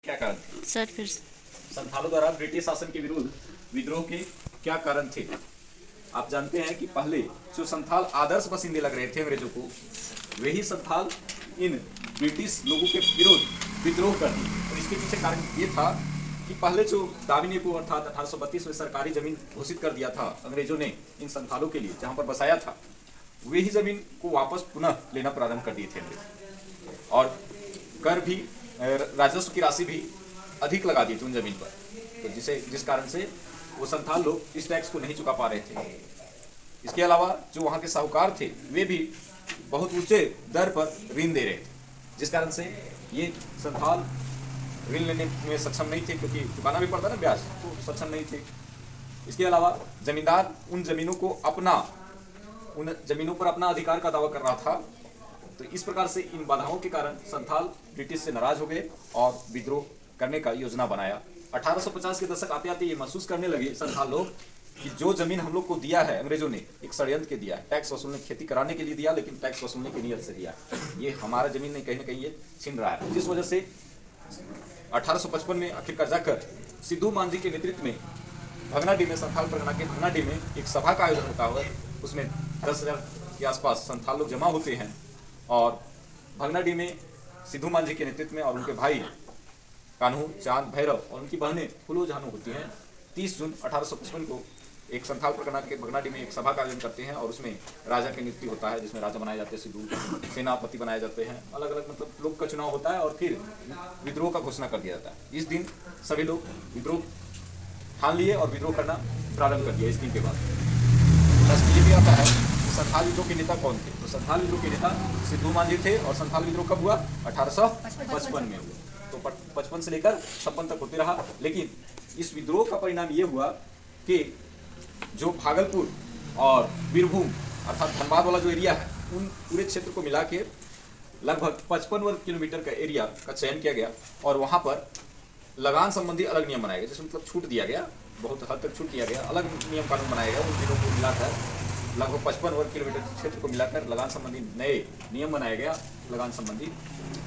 क्या कारण थे? सर फिर संथालों द्वारा ब्रिटिश शासन के विरुद्ध विद्रोह के क्या कारण थे? आप जानते हैं कि पहले जो संथाल आदर्श बासिंदे लग रहे थे अंग्रेजों को, वही संथाल इन ब्रिटिश लोगों के विरुद्ध विद्रोह कर दिए। और इसके पीछे कारण ये था कि पहले जो दाविनी को अर्थात 1832 में सरकारी जमीन घोषित कर दिया था अंग्रेजों ने इन संथालों के लिए, जहां पर बसाया था, वही जमीन को वापस पुनः लेना प्रारंभ कर दिए थे अंग्रेज। और कर भी, राजस्व की राशि भी अधिक लगा दी थी उन जमीन पर, तो जिस कारण से वो संथाल लोग इस टैक्स को नहीं चुका पा रहे थे। इसके अलावा जो वहाँ के साहूकार थे, वे भी बहुत ऊंचे दर पर ऋण दे रहे थे, जिस कारण से ये संथाल ऋण लेने में सक्षम नहीं थे, क्योंकि चुकाना भी पड़ता ना ब्याज, तो सक्षम नहीं थे। इसके अलावा जमींदार उन जमीनों पर अपना अधिकार का दावा कर रहा था। तो इस प्रकार से इन बाधाओं के कारण संथाल ब्रिटिश से नाराज हो गए और विद्रोह करने का योजना बनाया। 1850 के दशक आते आते ये महसूस करने लगे संथाल लोग कि जो जमीन हम लोग को दिया है अंग्रेजों ने, एक षड्यंत्र के दिया है, टैक्स वसूलने, खेती कराने के लिए दिया, लेकिन टैक्स वसूलने की नीयत से दिया, ये हमारा जमीन नहीं, कहीं ना कहीं ये छीन रहा है। जिस वजह से 1855 में आखिरकार जाकर सिद्धू मांझी के नेतृत्व में भगनाडीह में, संथाल परगना के भगनाडीह में एक सभा का आयोजन होता है। उसमें 10,000 के आसपास संथाल लोग जमा होते हैं और भगनाडीह में सिद्धू मांझी के नेतृत्व में और उनके भाई कान्हू, चांद, भैरव और उनकी बहनें फुलो जानू होती हैं। 30 जून 1855 को एक संथाल परगना के भगनाडीह में एक सभा का आयोजन करते हैं और उसमें राजा की नियुक्ति होता है, जिसमें राजा बनाए जाते हैं, सिद्धू सेनापति बनाए जाते हैं, अलग अलग मतलब लोग का चुनाव होता है और फिर विद्रोह का घोषणा कर दिया जाता है। इस दिन सभी लोग विद्रोह ठान लिए और विद्रोह करना प्रारंभ कर दिया। इस दिन के बाद प्रश्न ये भी आता है कि संथाल विद्रोह के नेता कौन थे? तो संथाल विद्रोह के नेता सिद्धू मांझी थे। और संथाल विद्रोह कब हुआ? 1855 में हुआ। तो 55 से लेकर 56 तक होते रहा। लेकिन इस विद्रोह का परिणाम ये हुआ कि जो भागलपुर और बीरभूम अर्थात धनबाद वाला जो एरिया है, उन पूरे क्षेत्र को मिला के लगभग 55 वर्ग किलोमीटर का एरिया का चयन किया गया और वहां पर लगान संबंधी अलग नियम बनाए गए, जिसमें मतलब छूट दिया गया, बहुत हद तक छूट दिया गया, अलग नियम कानून बनाया गया। उन जिलों को मिलाकर लगभग 55 वर्ग किलोमीटर क्षेत्र को मिलाकर लगान संबंधी नए नियम बनाया गया, लगान संबंधी,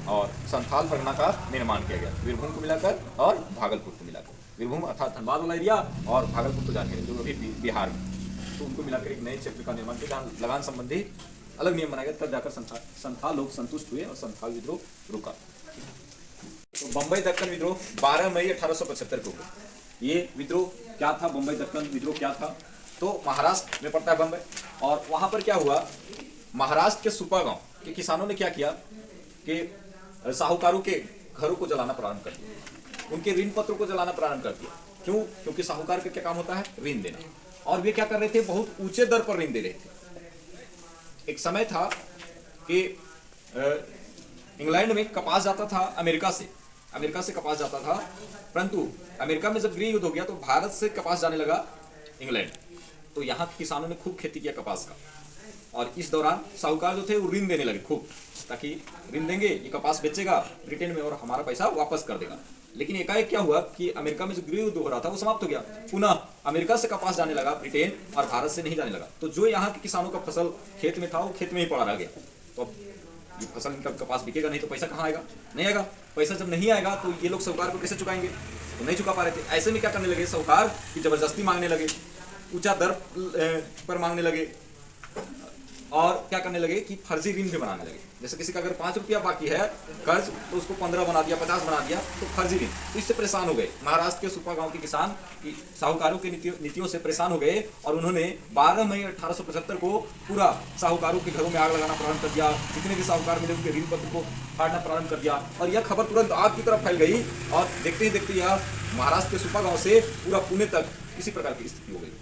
और संथाल परगना का निर्माण किया गया, बीरभूम को मिलाकर और भागलपुर को मिलाकर। बीरभूम अर्थात धनबाद वाला एरिया और भागलपुर को जानते हैं जो अभी बिहार में, तो उनको मिलाकर एक नए क्षेत्र का निर्माण किया जहाँ लगान संबंधी अलग नियम बनाया गया। तब जाकर संथाल लोग संतुष्ट हुए और संथाल विद्रोह रुका। तो बम्बई दक्कन विद्रोह 12 मई 1875 को हुआ। ये विद्रोह क्या था? बम्बई दक्कन विद्रोह क्या था? तो महाराष्ट्र में पड़ता है बम्बई, और वहां पर क्या हुआ, महाराष्ट्र के सुपा गांव के किसानों ने क्या किया कि साहूकारों के घरों को जलाना प्रारंभ कर दिया, उनके ऋण पत्रों को जलाना प्रारंभ कर दिया। क्यों? क्योंकि साहूकार का क्या काम होता है? ऋण देना। और वे क्या कर रहे थे? बहुत ऊंचे दर पर ऋण दे रहे थे। एक समय था कि इंग्लैंड में कपास जाता था अमेरिका से कपास जाता था, परंतु अमेरिका में जब गृह युद्ध हो गया तो भारत से कपास जाने लगा इंग्लैंड। तो यहाँ के किसानों ने खूब खेती किया कपास का, और इस दौरान साहूकार जो थे वो ऋण देने लगे खूब, ताकि ऋण देंगे, ये कपास बेचेगा ब्रिटेन में और हमारा पैसा वापस कर देगा। लेकिन एकाएक क्या हुआ कि अमेरिका में जो गृह युद्ध हो रहा था वो समाप्त हो गया, पुनः अमेरिका से कपास जाने लगा ब्रिटेन और भारत से नहीं जाने लगा। तो जो यहाँ के किसानों का फसल खेत में था वो खेत में ही पड़ा रह गया। तो ये फसल, इनका कपास बिकेगा नहीं तो पैसा कहाँ आएगा? नहीं आएगा। पैसा जब नहीं आएगा तो ये लोग साहूकार को कैसे चुकाएंगे? तो नहीं चुका पा रहे थे। ऐसे में क्या करने लगे, साहूकार की जबरदस्ती मांगने लगे, ऊंचा दर पर मांगने लगे, और क्या करने लगे कि फर्जी ऋण भी बनाने लगे। जैसे किसी का अगर 5 रुपया बाकी है कर्ज, तो उसको 15 बना दिया, 50 बना दिया, तो फर्जी ऋण। तो इससे परेशान हो गए महाराष्ट्र के सुपा गांव के किसान, साहूकारों की नीतियों से परेशान हो गए, और उन्होंने 12 मई 1875 को पूरा साहूकारों के घरों में आग लगाना प्रारंभ कर दिया। जितने भी साहूकार मिले उनके ऋण पत्र को फाड़ना प्रारंभ कर दिया, और यह खबर तुरंत आग की तरफ फैल गई, और देखते ही देखते यह महाराष्ट्र के सुपा गांव से पूरा पुणे तक इसी प्रकार की स्थिति हो गई,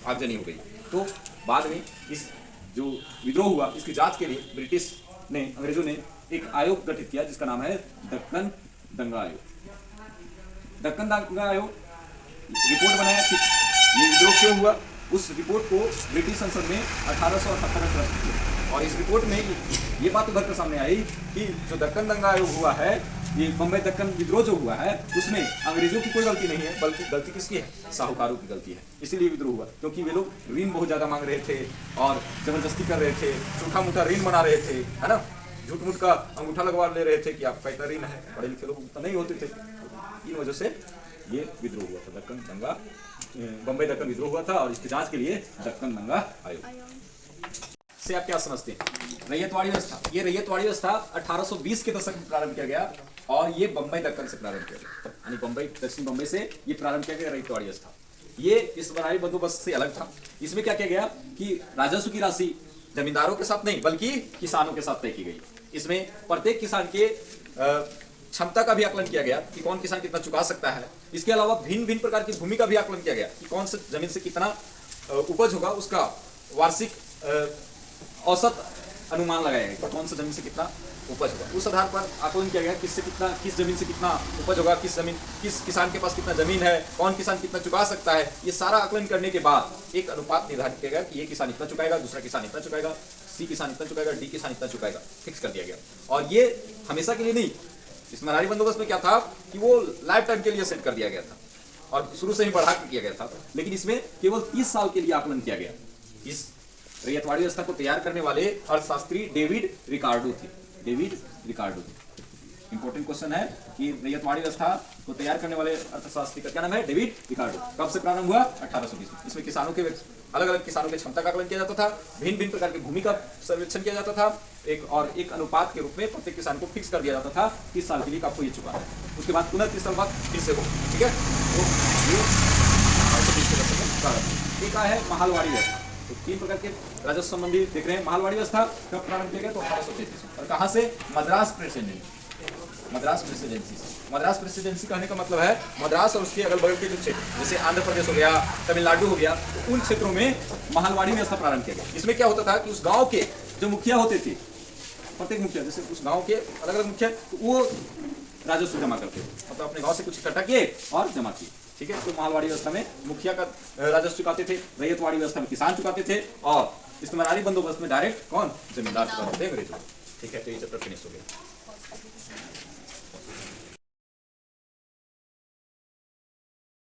आगजनी हो गई। तो बाद में इस जो विद्रोह हुआ, इसकी जांच के लिए ब्रिटिश ने, अंग्रेजों ने एक आयोग गठित किया जिसका नाम है दक्कन दंगा आयोग। दक्कन दंगा आयोग रिपोर्ट बनाया कि ये विद्रोह क्यों हुआ। उस रिपोर्ट को ब्रिटिश संसद में 1878 में प्रस्तुत किया, और इस रिपोर्ट में ये बात उभर कर सामने आई कि जो दक्कन दंगा आयोग हुआ है, ये बम्बई दक्कन विद्रोह जो हुआ है, उसमें अंग्रेजों की कोई गलती नहीं है, बल्कि गलती किसकी है? साहूकारों की गलती है। इसीलिए विद्रोह हुआ, क्योंकि वे लोग ऋण बहुत ज्यादा मांग रहे थे और जबरदस्ती कर रहे थे, छोटा मोटा ऋण बना रहे थे, है ना, झूठ मूठ का अंगूठा लगवा ले रहे थे कि आपका इतना ऋण है। पढ़े लिखे लोग उतना नहीं होते थे, इन वजह से ये विद्रोह हुआ था, दक्कन दंगा, बम्बई दक्कन विद्रोह हुआ था और इसकी जांच के लिए दक्कन दंगा आयोग से आप क्या समझते हैं? रैयतवाड़ी व्यवस्था, ये रैयतवाड़ी व्यवस्था 1820 के दशक में प्रारंभ किया गया और ये बम्बई दक्कन से प्रारंभ किया गया, यानी बम्बई, दक्षिण बम्बई से ये प्रारंभ किया गया रैयतवाड़ी व्यवस्था। ये इस बराबरी बंदोबस्त से अलग था। इसमें क्या किया गया कि राजस्व की राशि जमींदारों के साथ नहीं बल्कि किसानों के साथ तय की गई। इसमें प्रत्येक किसान के क्षमता का भी आकलन किया गया कि कौन किसान कितना चुका सकता है। इसके अलावा भिन्न भिन्न प्रकार की भूमि का भी आकलन किया गया कि कौन से जमीन से कितना उपज होगा, उसका वार्षिक औसत अनुमान लगाया गया, कौन सा जमीन से कितना उपज होगा। उस आधार पर आकलन किया गया किससे कितना, किस जमीन से कितना उपज होगा, किस किसान के पास कितना जमीन है, कौन किसान कितना चुका सकता है। ये सारा आकलन करने के बाद एक अनुपात निर्धारित किया गया कि ये किसान इतना चुकाएगा, दूसरा किसान इतना चुकाएगा, सी किसान इतना चुकाएगा, डी किसान इतना चुकाएगा, फिक्स कर दिया गया। और ये हमेशा के लिए नहीं, इस मरारी बंदोबस्त में क्या था कि वो लाइफ टाइम के लिए सेट कर दिया गया था और शुरू से ही बढ़ा के किया गया था, लेकिन इसमें केवल 30 साल के लिए आकलन किया गया। इस रैयतवाड़ी व्यवस्था को तैयार करने वाले अर्थशास्त्री डेविड रिकार्डो थे। डेविड रिकार्डो इंपॉर्टेंट क्वेश्चन है कि रैयतवाड़ी व्यवस्था को तैयार करने वाले अर्थशास्त्री का क्या नाम है? David Ricardo. कब से प्रारंभ हुआ? 1820 में। इसमें किसानों के अलग अलग किसानों की क्षमता का आकलन किया जाता था, भिन्न भिन्न प्रकार की भूमि का सर्वेक्षण किया जाता था, एक अनुपात के रूप में प्रत्येक किसान को फिक्स कर दिया जाता था 30 साल के लिए आपको ये चुकाना है। उसके बाद पुनः 30 साल बाद फिर से हो, ठीक है। तो ये 1820 के दशक में प्रारंभ। एक है महालवाड़ी व्यवस्था। तो 3 प्रकार के राजस्व संबंधी देख रहे हैं। महालवाड़ी व्यवस्था कब प्रारंभ किया गया? तो 1833 में। और कहां से? मद्रास प्रेसिडेंसी। मद्रास प्रेसिडेंसी से। मद्रास प्रेसिडेंसी कहने का मतलब है मद्रास और उसके अगल बगल के जो क्षेत्र, जैसे आंध्र प्रदेश हो गया, तमिलनाडु हो गया, तो उन क्षेत्रों में महालवाड़ी व्यवस्था प्रारंभ किया गया। इसमें क्या होता था कि उस गांव के जो मुखिया होते थे, प्रत्येक मुखिया, जैसे उस गांव के अलग अलग मुखिया, तो वो राजस्व जमा करते थे, मतलब अपने गांव से कुछ इकट्ठा किए और जमा किए, ठीक है। तो महालवाड़ी व्यवस्था में मुखिया का राजस्व चुकाते थे, रैयतवाड़ी व्यवस्था में किसान चुकाते थे, और इस मरारी बंदोबस्त में डायरेक्ट कौन? जमींदार चुकाते थे, अंग्रेजों, ठीक है। तो ये चैप्टर फिनिश हो गया।